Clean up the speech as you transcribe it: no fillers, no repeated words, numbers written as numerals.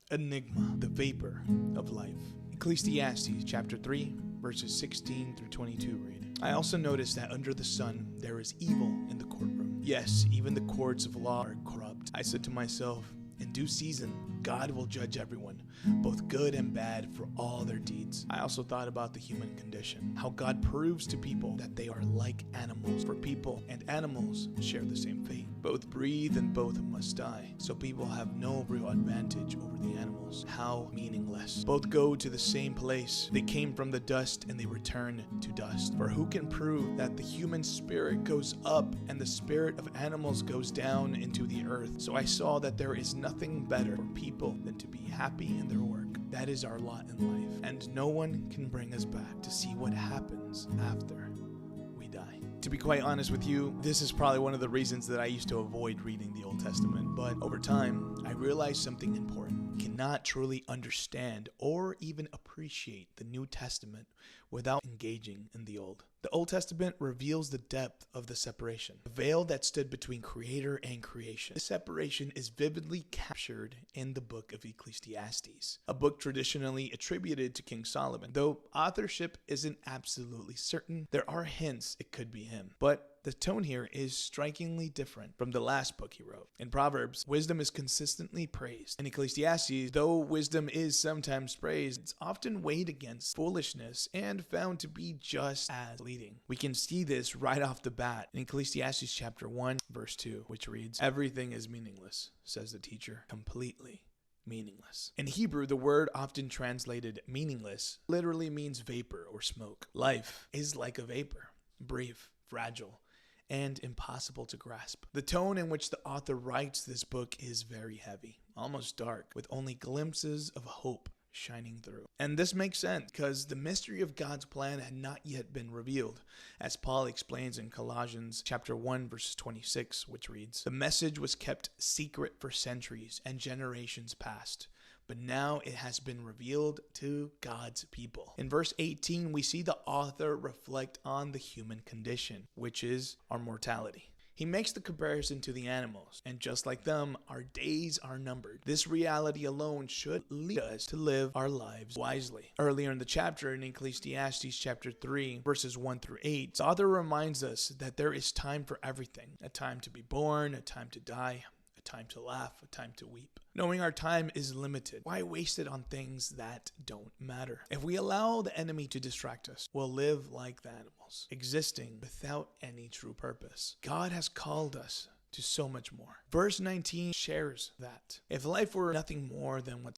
Enigma, the vapor of life. Ecclesiastes chapter 3, verses 16 through 22 read, I also noticed that under the sun there is evil in the courtroom. Yes, even the courts of law are corrupt. I said to myself, in due season, God will judge everyone, both good and bad, for all their deeds. I also thought about the human condition, how God proves to people that they are like animals, for people and animals share the same fate. Both breathe and both must die, so people have no real advantage over the animals. How meaningless. Both go to the same place. They came from the dust and they return to dust. For who can prove that the human spirit goes up and the spirit of animals goes down into the earth? So I saw that there is nothing better for people than to be happy in their work. That is our lot in life, and no one can bring us back to see what happens after we die. To be quite honest with you, this is probably one of the reasons that I used to avoid reading the Old Testament, but over time, I realized something important. You cannot truly understand or even appreciate the New Testament without engaging in the Old. The Old Testament reveals the depth of the separation, the veil that stood between creator and creation. This separation is vividly captured in the book of Ecclesiastes, a book traditionally attributed to King Solomon. Though authorship isn't absolutely certain, there are hints it could be him. But the tone here is strikingly different from the last book he wrote. In Proverbs, wisdom is consistently praised. In Ecclesiastes, though wisdom is sometimes praised, it's often weighed against foolishness and found to be just as leading. We can see this right off the bat in Ecclesiastes chapter 1, verse 2, which reads, everything is meaningless, says the teacher, completely meaningless. In Hebrew, the word often translated meaningless literally means vapor or smoke. Life is like a vapor, brief, fragile, and impossible to grasp. The tone in which the author writes this book is very heavy, almost dark, with only glimpses of hope shining through. And this makes sense because the mystery of God's plan had not yet been revealed, as Paul explains in Colossians chapter 1 verse 26, which reads, the message was kept secret for centuries and generations past, but now it has been revealed to God's people. In verse 18, we see the author reflect on the human condition, which is our mortality. He makes the comparison to the animals, and just like them, our days are numbered. This reality alone should lead us to live our lives wisely. Earlier in the chapter, in Ecclesiastes chapter 3, verses 1 through 8, the author reminds us that there is time for everything. A time to be born, a time to die, a time to laugh, a time to weep. Knowing our time is limited, why waste it on things that don't matter? If we allow the enemy to distract us, we'll live like the animals, existing without any true purpose. God has called us to so much more. Verse 19 shares that. If life were nothing more than what